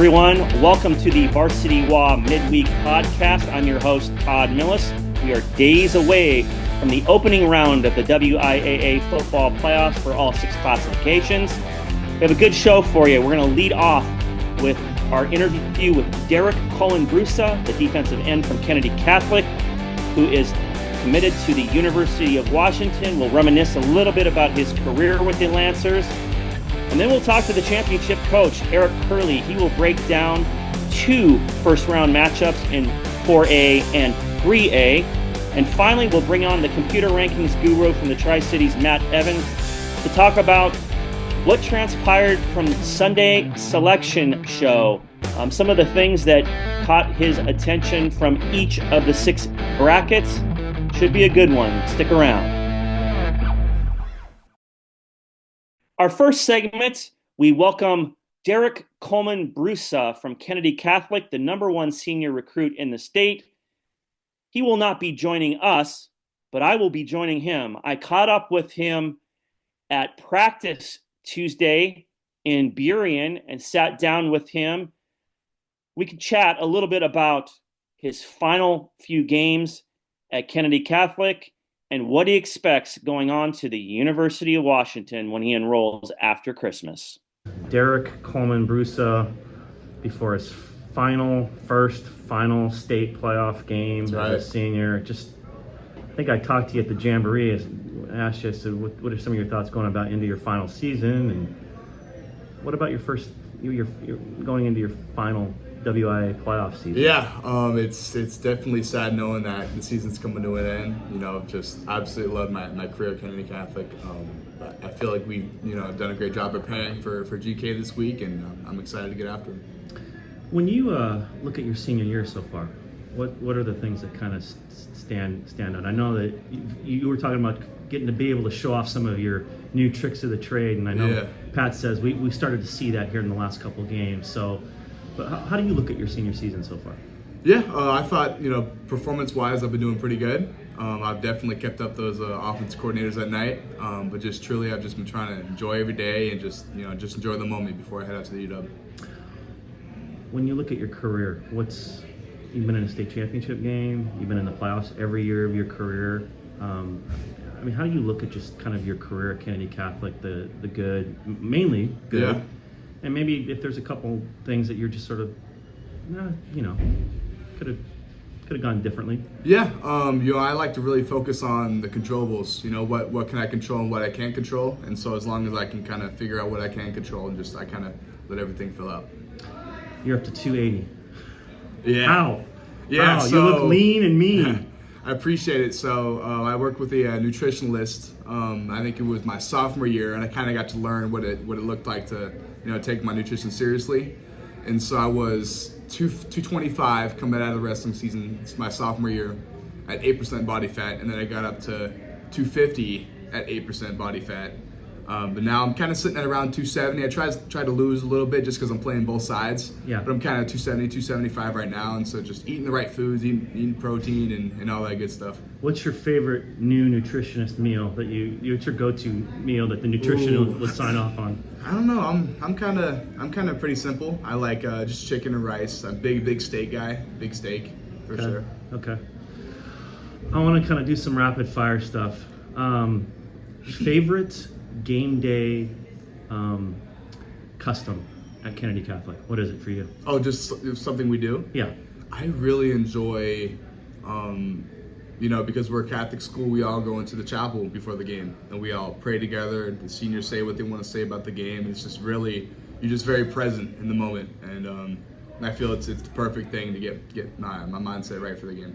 everyone. Welcome to the VarsityWA Midweek Podcast. I'm your host, Todd Milles. We are days away from the opening round of the WIAA football playoffs for all 6 classifications. We have a good show for you. We're going to lead off with our interview with Eric Colman-Brusa, the defensive end from Kennedy Catholic, who is committed to the University of Washington. We'll reminisce a little bit about his career with the Lancers. And then we'll talk to the championship coach, Eric Kurle. He will break down 2 first-round matchups in 4A and 3A. And finally, we'll bring on the computer rankings guru from the Tri-Cities, Matt Evans, to talk about what transpired from Sunday selection show. Some of the things that caught his attention from each of the 6 brackets. Should be a good one. Stick around. Our first segment, we welcome Eric Colman-Brusa from Kennedy Catholic, the #1 senior recruit in the state. He will not be joining us, but I will be joining him. I caught up with him at practice Tuesday in Burien and sat down with him. We could chat a little bit about his final few games at Kennedy Catholic and what he expects going on to the University of Washington when he enrolls after Christmas. Eric Colman-Brusa, before his first final state playoff game as a senior. I think I talked to you at the Jamboree. I asked you, I said, what are some of your thoughts going about into your final season? And what about you're going into your final WIA playoff season? Yeah, it's definitely sad knowing that the season's coming to an end. Just absolutely love my career at Kennedy Catholic. But I feel like we've done a great job preparing for GK this week, and I'm excited to get after it. When you look at your senior year so far, what are the things that kind of stand out? I know that you were talking about getting to be able to show off some of your new tricks of the trade, and I know Pat says we started to see that here in the last couple games. So. But how do you look at your senior season so far? Yeah, I thought, performance-wise, I've been doing pretty good. I've definitely kept up those offensive coordinators at night. But just truly, I've just been trying to enjoy every day and just enjoy the moment before I head out to the UW. When you look at your career, you've been in a state championship game, you've been in the playoffs every year of your career. How do you look at just kind of your career at Kennedy Catholic, the good, mainly good? Yeah. And maybe if there's a couple things that you're just sort of, could have gone differently. Yeah, I like to really focus on the controllables. What can I control and what I can't control. And so as long as I can kind of figure out what I can control and I kind of let everything fill out. You're up to 280. Yeah. How? Yeah. Wow, you look lean and mean. I appreciate it. So I work with a nutritionalist. I think it was my sophomore year, and I kind of got to learn what it looked like to take my nutrition seriously. And so I was 225 coming out of the wrestling season. It's my sophomore year at 8% body fat, and then I got up to 250 at 8% body fat. But now I'm kind of sitting at around 270. I try to lose a little bit just because I'm playing both sides. Yeah. But I'm kind of 270, 275 right now, and so just eating the right foods, eating protein, and all that good stuff. What's your favorite new nutritionist meal what's your go-to meal that the nutritionist would sign off on? I don't know. I'm kind of pretty simple. I like just chicken and rice. I'm a big steak guy. Big steak for sure. Okay. I want to kind of do some rapid fire stuff. Favorite game day custom at Kennedy Catholic? What is it for you? Oh, just something we do? Yeah. I really enjoy, because we're a Catholic school, we all go into the chapel before the game and we all pray together. The seniors say what they want to say about the game. It's just really, you're just very present in the moment. And I feel it's the perfect thing to get my mindset right for the game.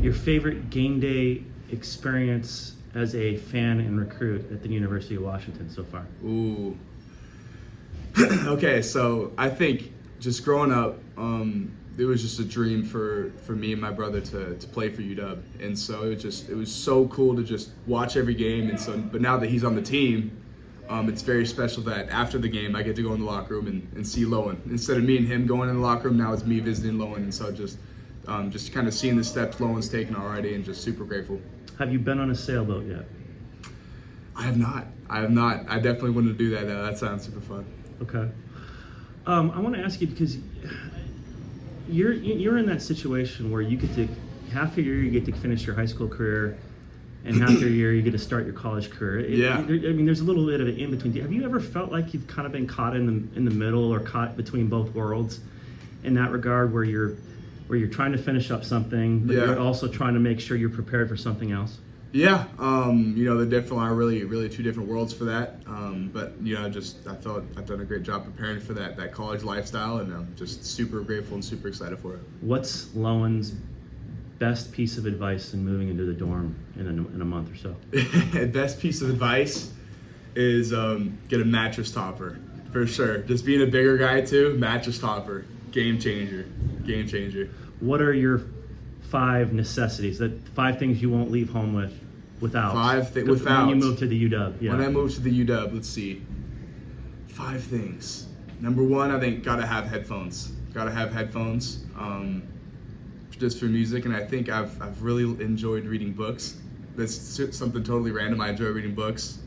Your favorite game day experience as a fan and recruit at the University of Washington so far? Ooh. Okay, so I think just growing up, it was just a dream for me and my brother to play for UW, and so it was so cool to just watch every game. And so, but now that he's on the team, it's very special that after the game I get to go in the locker room and see Lowen. Instead of me and him going in the locker room, now it's me visiting Lowen, and so just kind of seeing the steps Lowen's taken already, and just super grateful. Have you been on a sailboat yet? I have not. I definitely want to do that. That sounds super fun. Okay. I want to ask you because you're in that situation where you get to half a year you get to finish your high school career, and half your year you get to start your college career. I mean, there's a little bit of an in between. Have you ever felt like you've kind of been caught in the middle or caught between both worlds in that regard, where you're trying to finish up something, but you're also trying to make sure you're prepared for something else? Yeah, there definitely are really two different worlds for that. But I felt I've done a great job preparing for that college lifestyle, and I'm just super grateful and super excited for it. What's Lowen's best piece of advice in moving into the dorm in a month or so? Best piece of advice is get a mattress topper for sure. Just being a bigger guy too, mattress topper, game changer. What are your 5 necessities? That 5 things you won't leave home without. Without. When you move to the UW. Yeah. When I moved to the UW, let's see. 5 things. Number 1, I think gotta have headphones. Just for music, and I think I've really enjoyed reading books. That's something totally random. I enjoy reading books.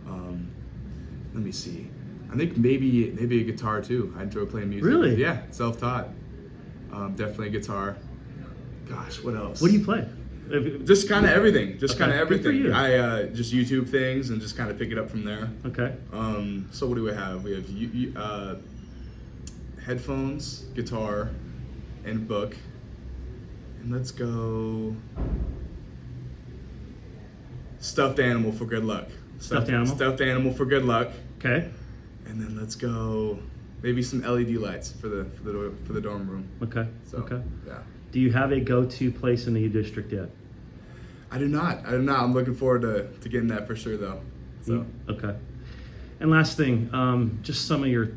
Let me see. I think maybe a guitar too. I enjoy playing music. Really? Yeah, self-taught. Definitely a guitar. Gosh, what else? What do you play? Just kind of everything. Good for you. I just YouTube things and just kind of pick it up from there. Okay. So what do we have? We have headphones, guitar, and book. And let's go stuffed animal for good luck. Stuffed animal for good luck. Okay. And then let's go maybe some LED lights for the dorm room. Okay. So, okay. Yeah. Do you have a go-to place in the U district yet? I do not. I'm looking forward to getting that for sure, though. So. Okay. And last thing, just some of your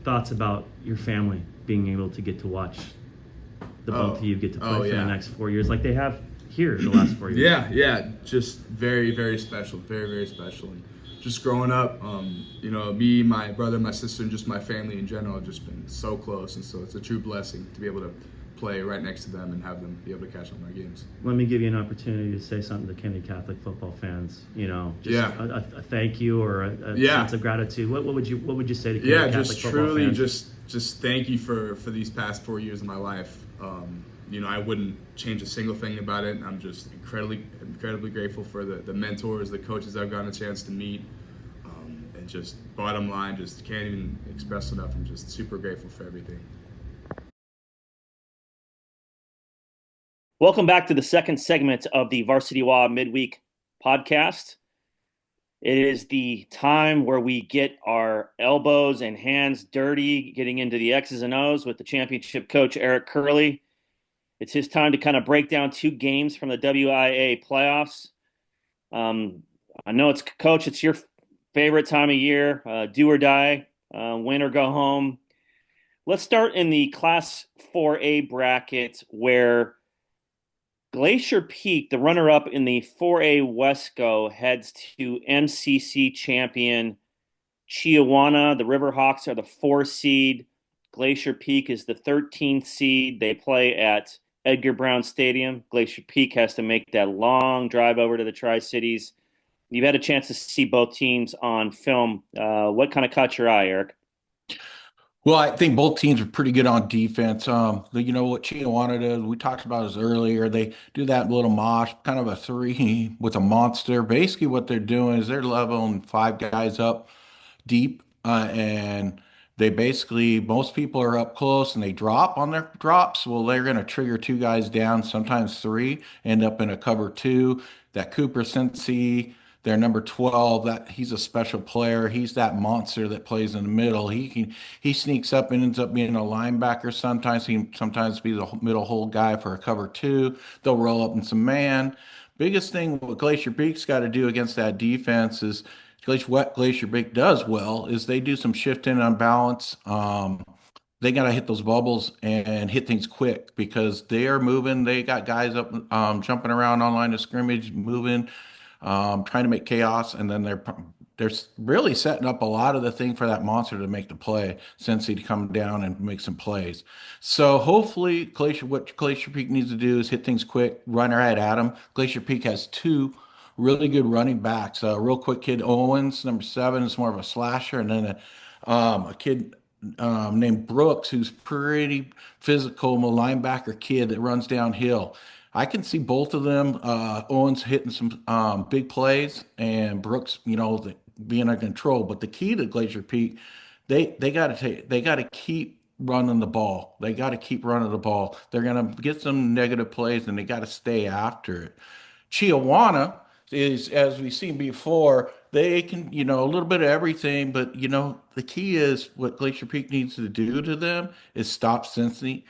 thoughts about your family being able to get to watch both of you get to play for the next 4 years, like they have here the last 4 years. Yeah. Just very, very special. Very, very special. And just growing up, me, my brother, my sister, and just my family in general have just been so close. And so it's a true blessing to be able to play right next to them and have them be able to catch on my games. Let me give you an opportunity to say something to Kennedy Catholic football fans. A thank you or a sense of gratitude. What would you say to Kennedy Catholic football fans? Just thank you for these past 4 years of my life. I wouldn't change a single thing about it. I'm just incredibly grateful for the mentors, the coaches I've gotten a chance to meet. And just bottom line, just can't even express enough. I'm just super grateful for everything. Welcome back to the second segment of the VarsityWA Midweek Podcast. It is the time where we get our elbows and hands dirty, getting into the X's and O's with the championship coach, Eric Kurle. It's his time to kind of break down 2 games from the WIAA playoffs. I know it's your favorite time of year, do or die, win or go home. Let's start in the Class 4A bracket where Glacier Peak, the runner-up in the 4A Wesco, heads to MCC champion Chiawana. The Riverhawks are the 4 seed. Glacier Peak is the 13th seed. They play at Edgar Brown Stadium. Glacier Peak has to make that long drive over to the Tri-Cities. You've had a chance to see both teams on film. What kind of caught your eye, Eric? Well, I think both teams are pretty good on defense. What Chiawana does, we talked about this earlier. They do that little mosh, kind of a 3 with a monster. Basically, what they're doing is they're leveling 5 guys up deep, and most people are up close and they drop on their drops. Well, they're going to trigger 2 guys down, sometimes 3, end up in a cover 2. That Cooper Cincy, their number 12, he's a special player. He's that monster that plays in the middle. He sneaks up and ends up being a linebacker sometimes. He sometimes be the middle hole guy for a cover 2. They'll roll up in some man. Biggest thing what Glacier Peak's got to do against that defense is what Glacier Peak does well is they do some shifting on balance. They got to hit those bubbles and hit things quick because they are moving. They got guys up jumping around on line of scrimmage, moving, trying to make chaos, and then they're really setting up a lot of the thing for that monster to make the play, Cincy to come down and make some plays. So hopefully what Glacier Peak needs to do is hit things quick, run right at them. Glacier Peak has 2 really good running backs. A real quick kid, Owens, number 7, is more of a slasher, and then a kid named Brooks, who's pretty physical, a linebacker kid that runs downhill. I can see both of them. Owens hitting some big plays, and Brooks, being in control. But the key to Glacier Peak, they got to keep running the ball. They got to keep running the ball. They're gonna get some negative plays, and they got to stay after it. Chiawana is, as we've seen before, they can, a little bit of everything, but the key is what Glacier Peak needs to do to them is stop Cincinnati.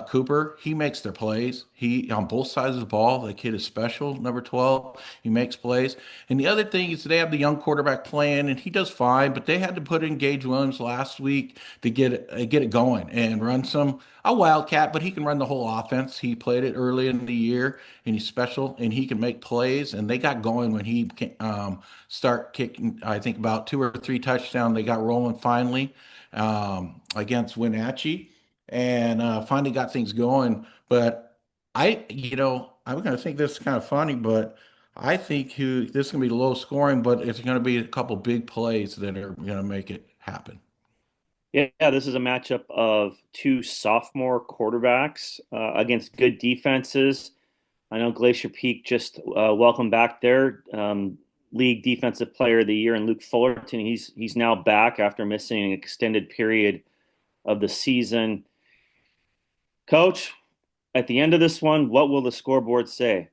Cooper, he makes their plays. He on both sides of the ball. The kid is special, number 12. He makes plays. And the other thing is they have the young quarterback playing, and he does fine. But they had to put in Gage Williams last week to get it going and run a wildcat. But he can run the whole offense. He played it early in the year, and he's special, and he can make plays. And they got going when he start kicking. I think about 2 or 3 touchdowns. They got rolling finally against Wenatchee and finally got things going. But I'm going to think this is kind of funny, but I think this is going to be low scoring, but it's going to be a couple big plays that are going to make it happen. Yeah, this is a matchup of two sophomore quarterbacks against good defenses. I know Glacier Peak just welcomed back their league defensive player of the year in Luke Fullerton. He's now back after missing an extended period of the season. Coach, at the end of this one, what will the scoreboard say?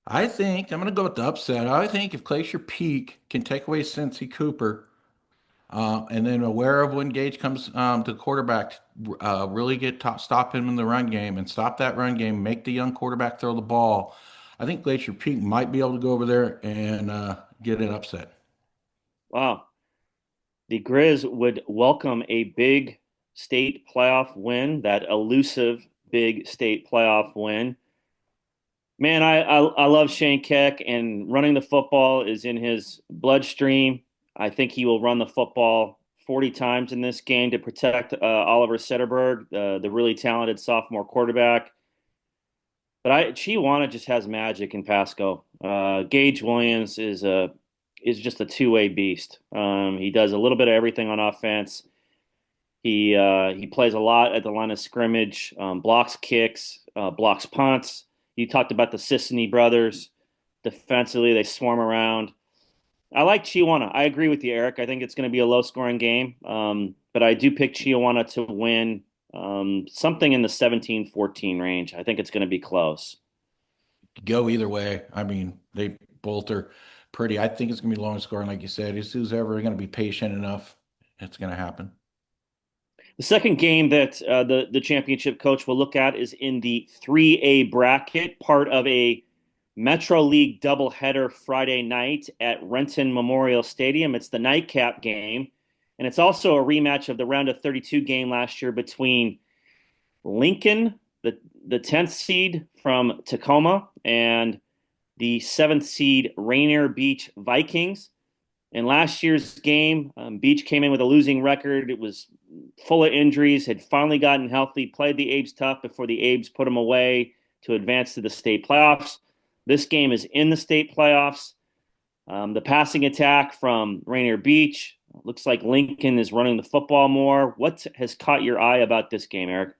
I think I'm going to go with the upset. I think if Glacier Peak can take away Cincy Cooper, and then aware of when Gage comes to quarterback, really stop him in the run game and stop that run game, make the young quarterback throw the ball. I think Glacier Peak might be able to go over there and get an upset. Wow. The Grizz would welcome a big state playoff win, that elusive big state playoff win. Man, I love Shane Keck, and running the football is in his bloodstream. I think he will run the football 40 times in this game to protect Oliver Setterberg, the really talented sophomore quarterback. But Chiawana just has magic in Pasco. Gage Williams is just a two-way beast. He does a little bit of everything on offense. He plays a lot at the line of scrimmage, blocks kicks, blocks punts. You talked about the Sissony brothers. Defensively, they swarm around. I like Chiawana. I agree with you, Eric. I think it's going to be a low-scoring game, but I do pick Chiawana to win something in the 17-14 range. I think it's going to be close. Go either way. I mean, they both are pretty. I think it's going to be low scoring, like you said. Who's ever going to be patient enough, it's going to happen. The second game that the championship coach will look at is in the 3A bracket, part of a Metro League doubleheader Friday night at Renton Memorial Stadium. It's the nightcap game, and it's also a rematch of the round of 32 game last year between Lincoln, the 10th seed from Tacoma, and the 7th seed Rainier Beach Vikings. In last year's game, Beach came in with a losing record. It was full of injuries, had finally gotten healthy, played the Abes tough before the Abes put them away to advance to the state playoffs. This game is in the state playoffs. The passing attack from Rainier Beach. Looks like Lincoln is running the football more. What has caught your eye about this game, Eric?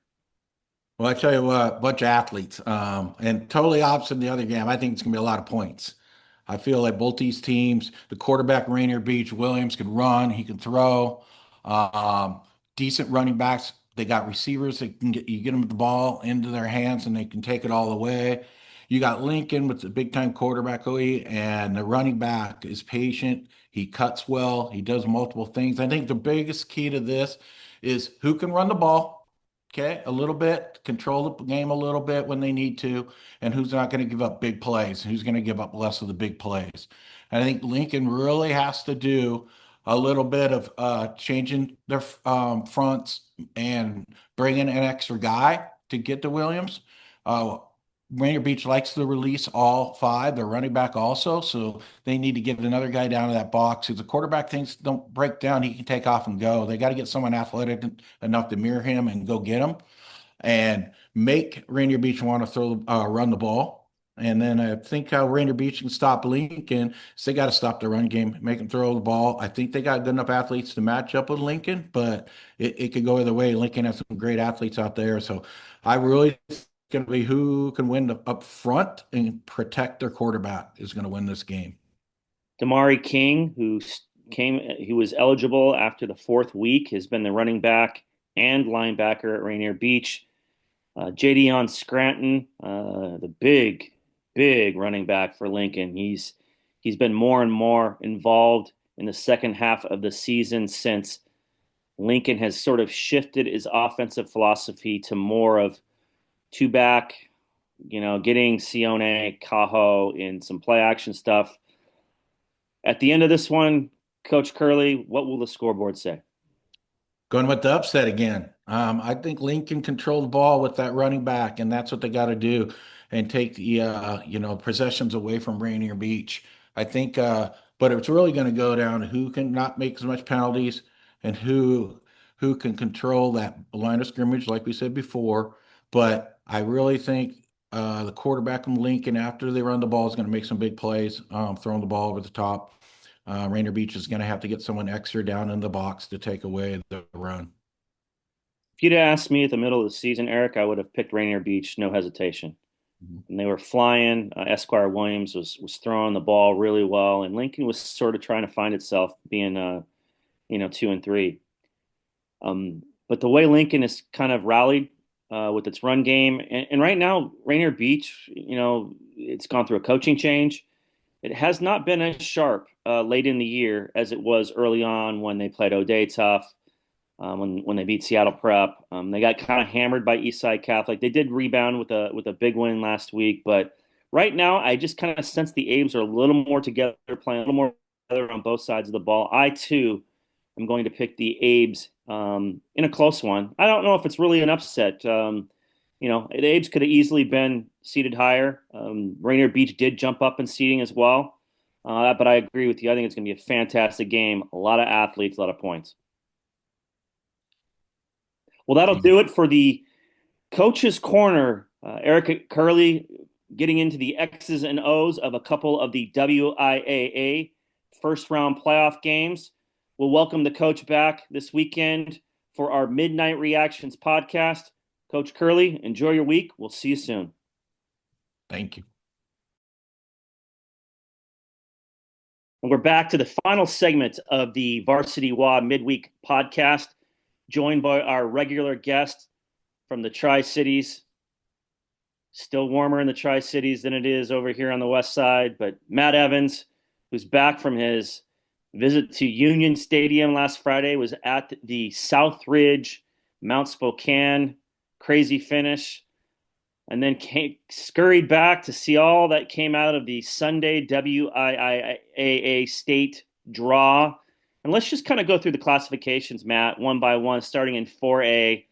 Well, I tell you what, bunch of athletes, and totally opposite in the other game. I think it's going to be a lot of points. I feel like both these teams, the quarterback Rainier Beach Williams can run, he can throw. Decent running backs. They got receivers that you get them the ball into their hands and they can take it all the way. You got Lincoln with the big time quarterback, and the running back is patient. He cuts well. He does multiple things. I think the biggest key to this is who can run the ball. Okay, a little bit, control the game a little bit when they need to, and who's not going to give up big plays, who's going to give up less of the big plays. And I think Lincoln really has to do a little bit of changing their fronts and bringing an extra guy to get to Williams. Rainier Beach likes to release all five, their running back also, so they need to get another guy down to that box. If the quarterback things don't break down, he can take off and go. They got to get someone athletic enough to mirror him and go get him and make Rainier Beach want to run the ball. And then I think how Rainier Beach can stop Lincoln is they got to stop the run game, make them throw the ball. I think they got good enough athletes to match up with Lincoln, but it could go either way. Lincoln has some great athletes out there. So I really think it's going to be who can win up front and protect their quarterback is going to win this game. Damari King, he was eligible after the 4th week, has been the running back and linebacker at Rainier Beach. Jadion Scranton, the big running back for Lincoln. He's been more and more involved in the second half of the season since Lincoln has sort of shifted his offensive philosophy to more of two back, getting Sione, Cajo in some play action stuff. At the end of this one, Coach Kurle, what will the scoreboard say? Going with the upset again. I think Lincoln controlled the ball with that running back, and that's what they got to do, and take the possessions away from Rainier Beach. I think, but it's really going to go down to who can not make as much penalties and who can control that line of scrimmage, like we said before. But I really think the quarterback from Lincoln, after they run the ball, is going to make some big plays, throwing the ball over the top. Rainier Beach is going to have to get someone extra down in the box to take away the run. If you'd asked me at the middle of the season, Eric, I would have picked Rainier Beach, no hestation. Mm-hmm. And they were flying. Esquire Williams was throwing the ball really well, and Lincoln was sort of trying to find itself being 2-3. But the way Lincoln has kind of rallied with its run game, and right now Rainier Beach, it's gone through a coaching change. It has not been as sharp late in the year as it was early on when they played O'Day tough, when they beat Seattle Prep. They got kind of hammered by Eastside Catholic. They did rebound with a big win last week, but right now I just kind of sense the Abes are a little more together, playing a little more together on both sides of the ball. I too am going to pick the Abes in a close one. I don't know if it's really an upset. The Abes could have easily been seated higher. Rainier Beach did jump up in seeding as well. But I agree with you. I think it's going to be a fantastic game. A lot of athletes, a lot of points. Well, that'll do it for the Coach's Corner. Eric Kurle getting into the X's and O's of a couple of the WIAA first-round playoff games. We'll welcome the coach back this weekend for our Midnight Reactions podcast. Coach Kurle, enjoy your week. We'll see you soon. Thank you. And we're back to the final segment of the VarsityWA Midweek podcast, joined by our regular guest from the Tri-Cities. Still warmer in the Tri-Cities than it is over here on the west side, but Matt Evans, who's back from his visit to Union Stadium last Friday, was at the Southridge Mount Spokane crazy finish, and then scurried back to see all that came out of the Sunday WIAA state draw. And let's just kind of go through the classifications, Matt, one by one, starting in 4A.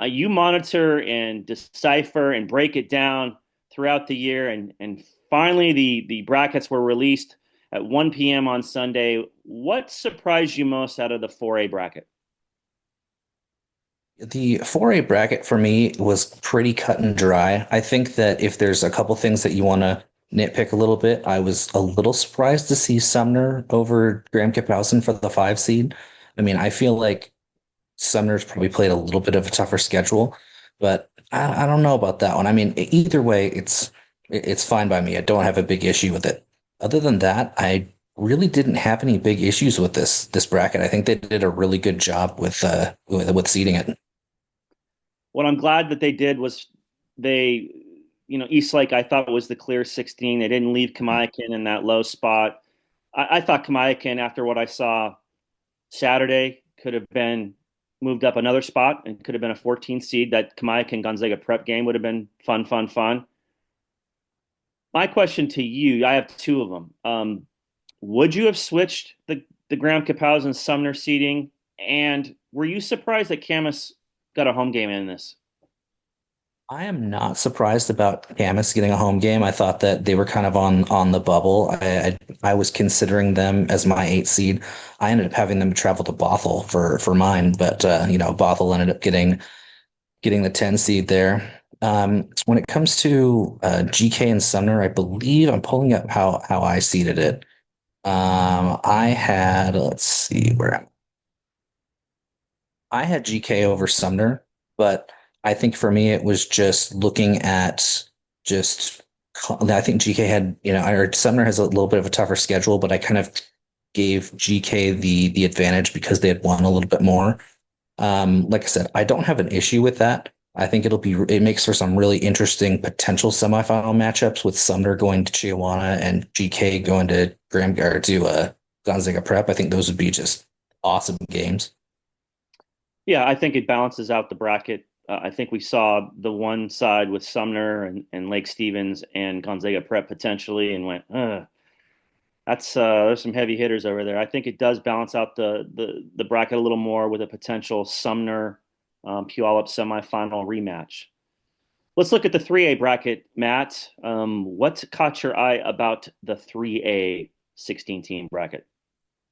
You monitor and decipher and break it down throughout the year, and finally the brackets were released at 1 p.m. on Sunday. What surprised you most out of the 4A bracket? The 4A bracket for me was pretty cut and dry. I think that if there's a couple things that you want to nitpick a little bit, I was a little surprised to see Sumner over Graham-Kapowsen for the 5 seed. I mean, I feel like Sumner's probably played a little bit of a tougher schedule, but I don't know about that one. I mean, either way, it's fine by me. I don't have a big issue with it. Other than that, I really didn't have any big issues with this bracket. I think they did a really good job with seeding it. What I'm glad that they did was Eastlake, I thought, was the clear 16. They didn't leave Kamiakin in that low spot. I thought Kamiakin, after what I saw Saturday, could have been moved up another spot and could have been a 14 seed. That Kamiakin Gonzaga prep game would have been fun. My question to you, I have 2 of them. Would you have switched the Graham-Kapowsen Sumner seeding? And were you surprised that Camas got a home game in this? I am not surprised about Camas getting a home game. I thought that they were kind of on the bubble. I was considering them as my 8 seed. I ended up having them travel to Bothell for mine, but Bothell ended up getting the 10 seed there. When it comes to GK and Sumner, I believe I'm pulling up how I seeded it. I had, let's see where I had GK over Sumner, but I think for me it was just looking at just I think GK had, I heard Sumner has a little bit of a tougher schedule, but I kind of gave GK the advantage because they had won a little bit more. Like I said, I don't have an issue with that. I think it makes for some really interesting potential semifinal matchups with Sumner going to Chihuahua and GK going to Gonzaga Prep. I think those would be just awesome games. Yeah, I think it balances out the bracket. I think we saw the one side with Sumner and Lake Stevens and Gonzaga Prep potentially, and went, that's there's some heavy hitters over there. I think it does balance out the bracket a little more with a potential Sumner Puyallup semifinal rematch. Let's look at the 3A bracket, Matt. What caught your eye about the 3A 16-team bracket?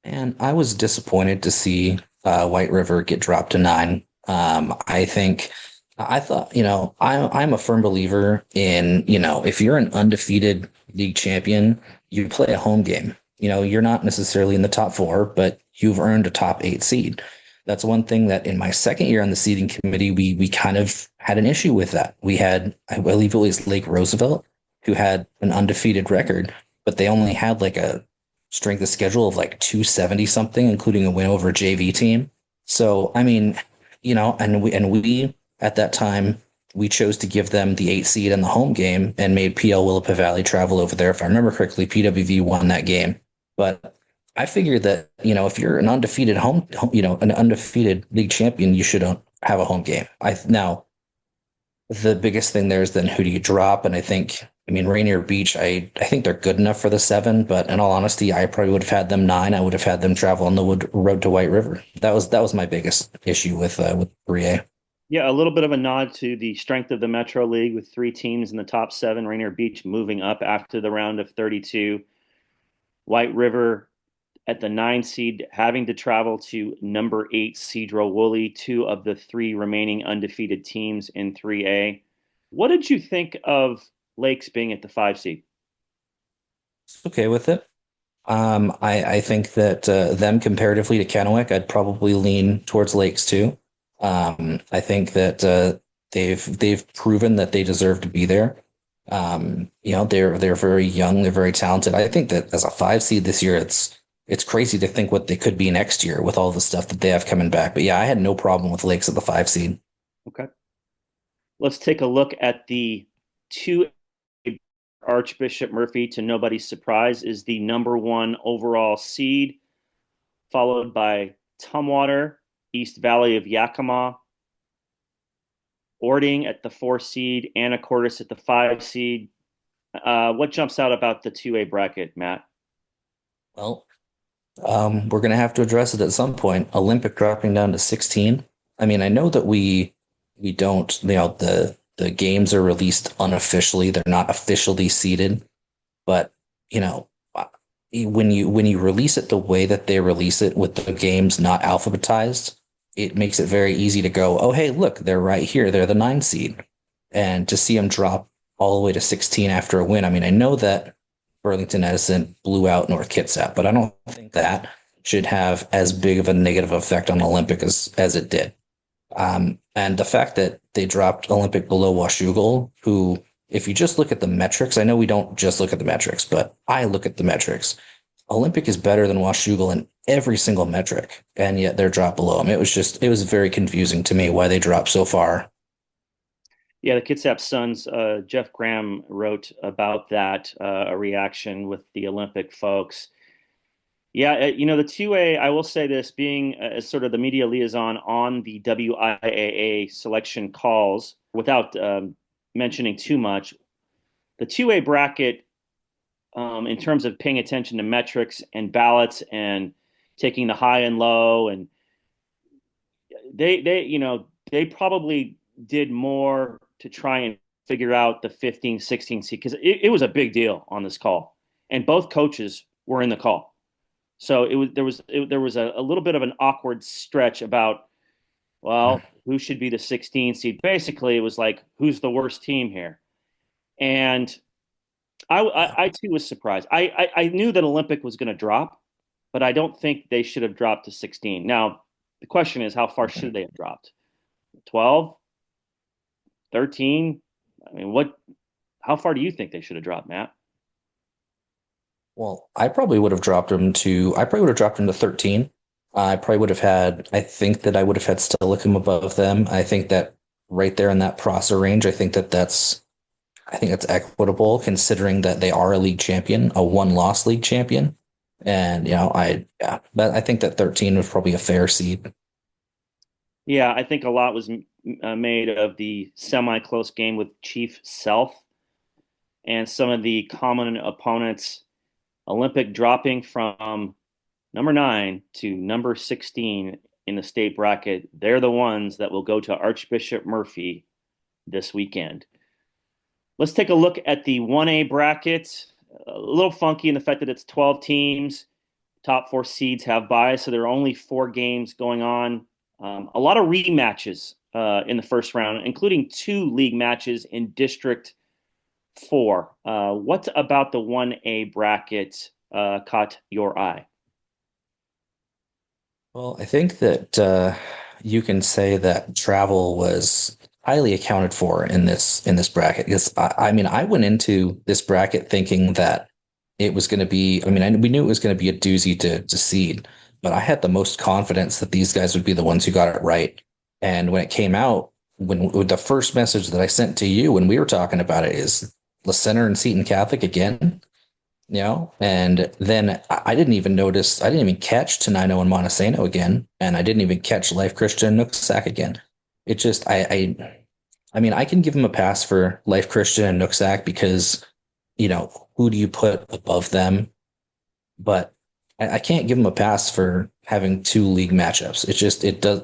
And I was disappointed to see White River get dropped to 9. I thought, I'm a firm believer in, if you're an undefeated league champion, you play a home game. You're not necessarily in the top 4, but you've earned a top 8 seed. That's one thing that in my second year on the seeding committee, we kind of had an issue with that. We had, I believe it was Lake Roosevelt, who had an undefeated record, but they only had like a strength of schedule of like 270 something, including a win over a JV team. So, I mean, and we at that time, we chose to give them the 8 seed in the home game and made PL Willapa Valley travel over there. If I remember correctly, PWV won that game. But I figured that, if you're an undefeated an undefeated league champion, you should have a home game. Now, the biggest thing there is then who do you drop? And Rainier Beach, I think they're good enough for the 7, but in all honesty, I probably would have had them 9. I would have had them travel on the road to White River. That was my biggest issue with 3A. Yeah, a little bit of a nod to the strength of the Metro League with 3 teams in the top 7. Rainier Beach moving up after the round of 32. White River at the 9 seed, having to travel to number 8 Cedro Woolley, 2 of the 3 remaining undefeated teams in 3A. What did you think of Lakes being at the 5 seed? Okay with it. I think that them comparatively to Kennewick, I'd probably lean towards Lakes too. I think that they've proven that they deserve to be there. They're very young, they're very talented. I think that as a 5 seed this year, it's crazy to think what they could be next year with all the stuff that they have coming back. But yeah, I had no problem with Lakes at the 5 seed. Okay. Let's take a look at the 2. Archbishop Murphy, to nobody's surprise, is the number 1 overall seed, followed by Tumwater, East Valley of Yakima, Ording at the 4 seed, Anacortes at the 5 seed. What jumps out about the 2A bracket, Matt? Well, we're going to have to address it at some point. Olympic dropping down to 16. I know that we don't, the games are released unofficially. They're not officially seeded, but when you release it the way that they release it with the games not alphabetized, it makes it very easy to go, oh, hey, look, they're right here. They're the 9 seed. And to see them drop all the way to 16 after a win. I know that Burlington Edison blew out North Kitsap, but I don't think that should have as big of a negative effect on Olympic as it did. And the fact that they dropped Olympic below Washougal, who, if you just look at the metrics, I know we don't just look at the metrics, but I look at the metrics. Olympic is better than Washougal in every single metric, and yet they're dropped below them. It was very confusing to me why they dropped so far. Yeah, the Kitsap Suns, Jeff Graham wrote about that, a reaction with the Olympic folks. Yeah, the 2A, I will say this, being as sort of the media liaison on the WIAA selection calls, without mentioning too much, the 2A bracket, in terms of paying attention to metrics and ballots and taking the high and low, and they probably did more to try and figure out the 15, 16 seed, because it was a big deal on this call, and both coaches were in the call. So there was a little bit of an awkward stretch about, well, who should be the 16 seed? Basically, it was like, who's the worst team here? And I too was surprised. I knew that Olympic was going to drop, but I don't think they should have dropped to 16. Now, the question is, how far should they have dropped? 12, 13? I mean, how far do you think they should have dropped, Matt? Well, I probably would have dropped them to 13. I think that I would have had Steilacoom above them. I think that right there in that Prosser range, I think that's equitable considering that they are a league champion, a one-loss league champion. And, but I think that 13 was probably a fair seed. Yeah, I think a lot was made of the semi-close game with Chief Self and some of the common opponents. Olympic dropping from number 9 to number 16 in the state bracket. They're the ones that will go to Archbishop Murphy this weekend. Let's take a look at the 1A bracket. A little funky in the fact that it's 12 teams. Top 4 seeds have byes, so there are only 4 games going on. A lot of rematches in the first round, including 2 league matches in District 4. What about the 1A bracket caught your eye? Well, I think that you can say that travel was highly accounted for in this bracket because I mean I went into this bracket thinking that it was going to be. I mean, we knew it was going to be a doozy to seed, but I had the most confidence that these guys would be the ones who got it right. And when it came out, with the first message that I sent to you when we were talking about it is La Center and Seton Catholic again. And then I didn't even catch Tenino and Montesano again, and I didn't even catch Life Christian and Nooksack again. It just, I mean, I can give them a pass for Life Christian and Nooksack because, who do you put above them? But I can't give them a pass for having 2 league matchups.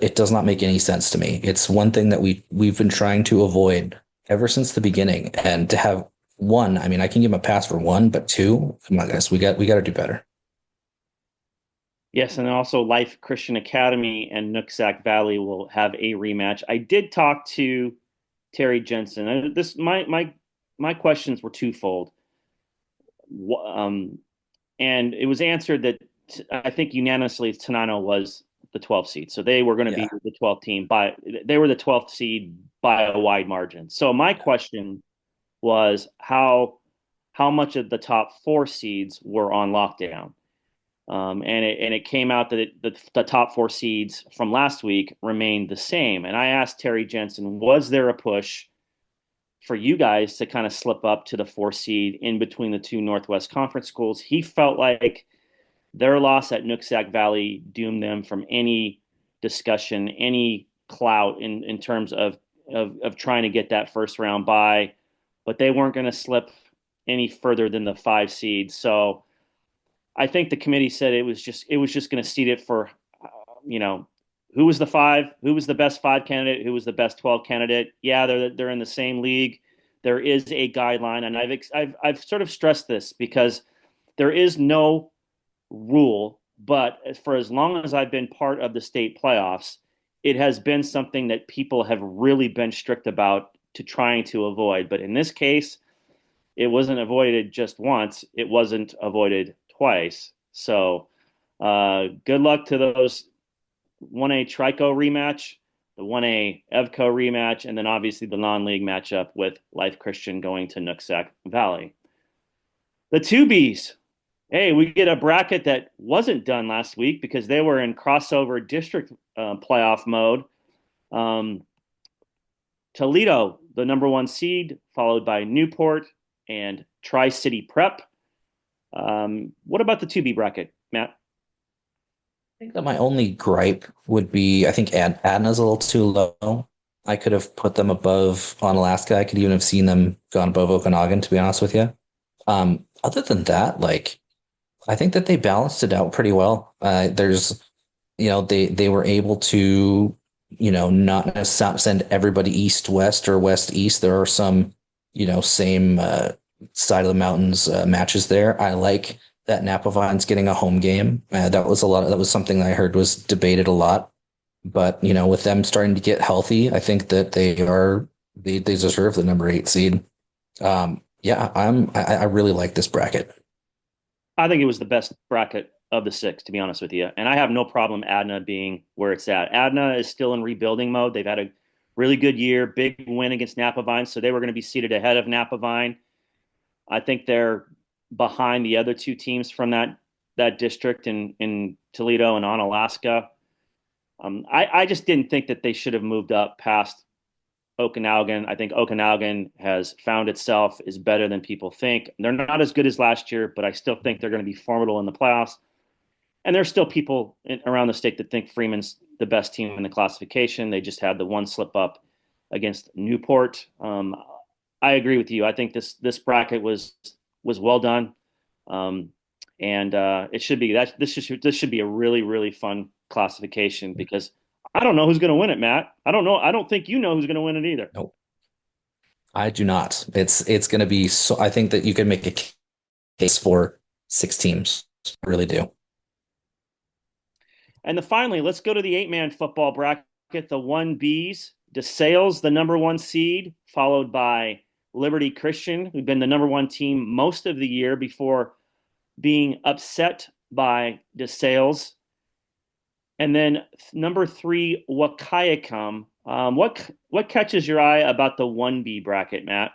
It does not make any sense to me. It's one thing that we've been trying to avoid ever since the beginning, and to have 1, I mean, I can give them a pass for 1, but 2, come on, guys, we got to do better. Yes, and then also Life Christian Academy and Nooksack Valley will have a rematch. I did talk to Terry Jensen. My questions were twofold, and it was answered that I think unanimously Tenino was the 12th seed, so they were going to be the 12th team they were the 12th seed by a wide margin. So my question was how much of the top 4 seeds were on lockdown. And it came out that the top 4 seeds from last week remained the same. And I asked Terry Jensen, was there a push for you guys to kind of slip up to the 4 seed in between the 2 Northwest Conference schools? He felt like their loss at Nooksack Valley doomed them from any discussion, any clout in terms of trying to get that first round bye, but they weren't going to slip any further than the 5 seed. So I think the committee said it was just going to seed it for, who was the 5, who was the best 5 candidate, who was the best 12 candidate. Yeah, they're in the same league. There is a guideline, and I've sort of stressed this because there is no rule, but for as long as I've been part of the state playoffs, it has been something that people have really been strict about to trying to avoid. But in this case, it wasn't avoided just once. It wasn't avoided twice. So good luck to those 1A Trico rematch, the 1A Evco rematch, and then obviously the non-league matchup with Life Christian going to Nooksack Valley. The 2Bs. Hey, we get a bracket that wasn't done last week because they were in crossover district playoff mode. Toledo, the number 1 seed, followed by Newport and Tri-City Prep. What about the 2B bracket, Matt? I think that my only gripe would be, I think Adna's a little too low. I could have put them above Onalaska. I could even have seen them gone above Okanagan, to be honest with you. Other than that, I think that they balanced it out pretty well. There's, they were able to, not necessarily send everybody east-west or west-east. There are some, same side of the mountains matches there. I like that Napa Vine's getting a home game. That was something that I heard was debated a lot. But with them starting to get healthy, I think that they deserve the number 8 seed. Yeah, I really like this bracket. I think it was the best bracket of the six, to be honest with you. And I have no problem Adna being where it's at. Adna is still in rebuilding mode. They've had a really good year, big win against Napavine, so they were going to be seated ahead of Napavine. I think they're behind the other two teams from that district in Toledo and Onalaska. I just didn't think that they should have moved up past Okanagan. I think Okanagan has found itself, is better than people think. They're not as good as last year, but I still think they're going to be formidable in the playoffs. And there's still people around the state that think Freeman's the best team in the classification. They just had the one slip up against Newport. I agree with you. I think this bracket was well done, and it should be that this should be a really, really fun classification, because I don't know who's going to win it, Matt. I don't know. I don't think you know who's going to win it either. Nope. I do not. It's going to be so. I think that you can make a case for 6 teams. I really do. And finally, let's go to the 8-man football bracket. The 1Bs, DeSales, the number 1 seed, followed by Liberty Christian, who'd been the number 1 team most of the year before being upset by DeSales. And then number 3, Wahkiakum. What catches your eye about the 1B bracket, Matt?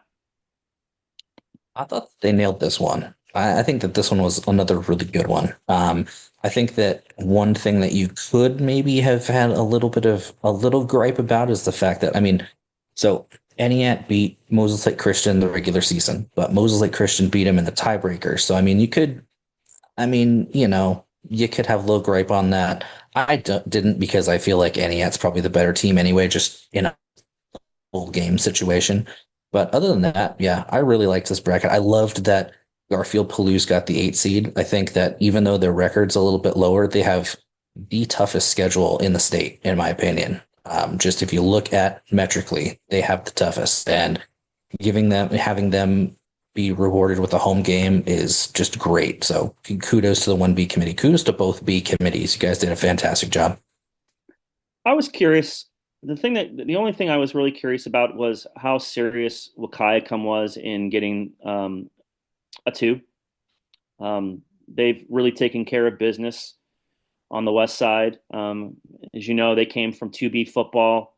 I thought they nailed this one. I think that this one was another really good one. I think that one thing that you could maybe have had a little gripe about is the fact that, so Eniat beat Moses Lake Christian in the regular season, but Moses Lake Christian beat him in the tiebreaker. So, you could have a little gripe on that. I didn't, because I feel like Eniat's probably the better team anyway, just in a full game situation. But other than that, yeah, I really liked this bracket. I loved that Garfield Palouse got the 8 seed. I think that even though their record's a little bit lower, they have the toughest schedule in the state, in my opinion. Just if you look at metrically, they have the toughest, and having them be rewarded with a home game is just great. So kudos to the 1B committee. Kudos to both B committees. You guys did a fantastic job. I was curious. The only thing I was really curious about was how serious Wahkiakum was in getting a 2. They've really taken care of business on the west side. As you know, they came from 2B football,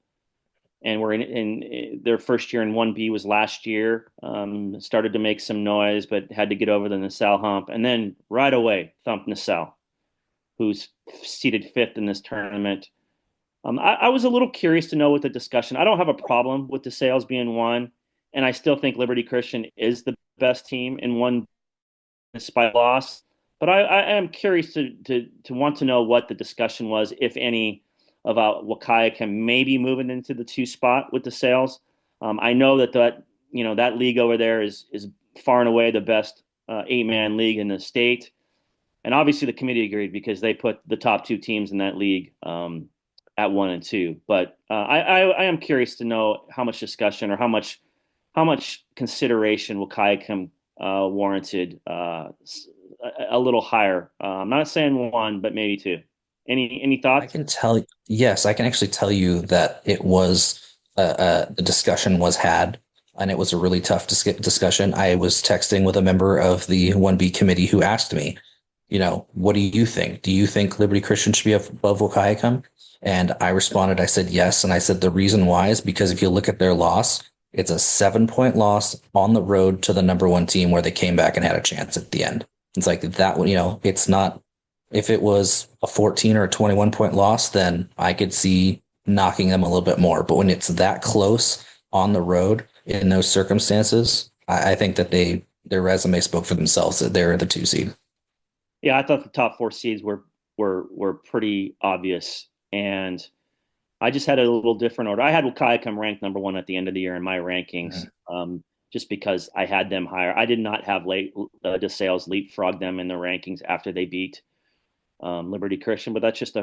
and were in their first year in 1B was last year. Started to make some noise, but had to get over the Nassau hump, and then right away thumped Nassau, who's seated 5th in this tournament. I was a little curious to know what the discussion. I don't have a problem with DeSales being 1, and I still think Liberty Christian is the best team in 1 despite loss. But I am curious to want to know what the discussion was, if any, about Wahkiakum maybe moving into the 2 spot with DeSales. I know that league over there is far and away the best 8-man league in the state, and obviously the committee agreed, because they put the top 2 teams in that league at 1 and 2. But I am curious to know how much discussion or how much consideration Wahkiakum warranted a little higher. I'm not saying 1, but maybe 2. Any thoughts? Yes, I can actually tell you that it was the discussion was had, and it was a really tough discussion. I was texting with a member of the 1B committee who asked me, what do you think? Do you think Liberty Christian should be above Wahkiakum? And I responded, I said yes. And I said the reason why is because if you look at their loss, it's a 7-point loss on the road to the number 1 team, where they came back and had a chance at the end. It's like that, it's not, if it was a 14 or a 21-point loss, then I could see knocking them a little bit more. But when it's that close on the road in those circumstances, I think that their resume spoke for themselves, that they're the 2 seed. Yeah, I thought the top 4 seeds were pretty obvious, and I just had a little different order. I had Wahkiakum ranked number 1 at the end of the year in my rankings, just because I had them higher. I did not have DeSales leapfrog them in the rankings after they beat Liberty Christian, but that's just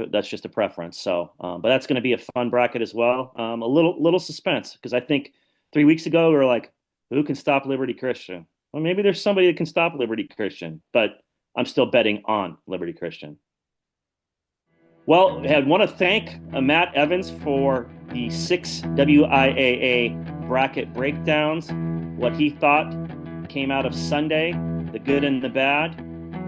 a preference. So, but that's going to be a fun bracket as well. A little suspense, because I think 3 weeks ago we were like, who can stop Liberty Christian? Well, maybe there's somebody that can stop Liberty Christian, but I'm still betting on Liberty Christian. Well, I want to thank Matt Evans for the 6 WIAA bracket breakdowns, what he thought came out of Sunday, the good and the bad.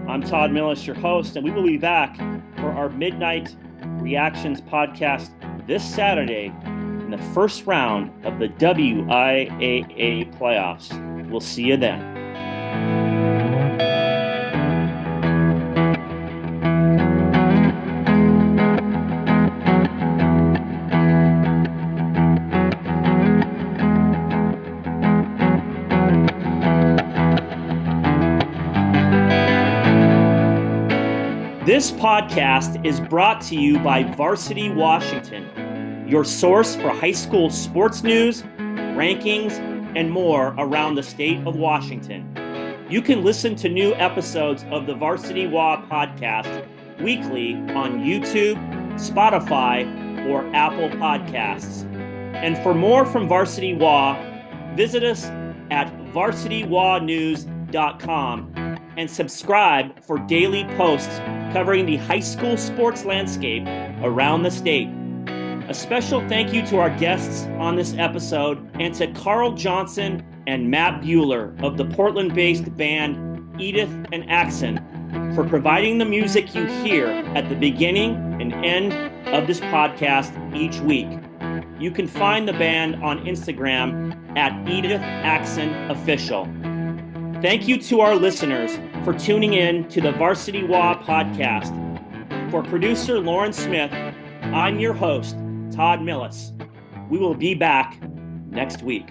I'm Todd Milles, your host, and we will be back for our Midnight Reactions podcast this Saturday in the first round of the WIAA playoffs. We'll see you then. This podcast is brought to you by Varsity Washington, your source for high school sports news, rankings, and more around the state of Washington. You can listen to new episodes of the VarsityWA Podcast weekly on YouTube, Spotify, or Apple Podcasts. And for more from VarsityWA, visit us at varsitywanews.com and subscribe for daily posts covering the high school sports landscape around the state. A special thank you to our guests on this episode and to Carl Johnson and Matt Bueller of the Portland-based band Edith and Axon for providing the music you hear at the beginning and end of this podcast each week. You can find the band on Instagram at Edith Axon Official. Thank you to our listeners for tuning in to the VarsityWA Podcast. For producer Lauren Smith, I'm your host, Todd Milles. We will be back next week.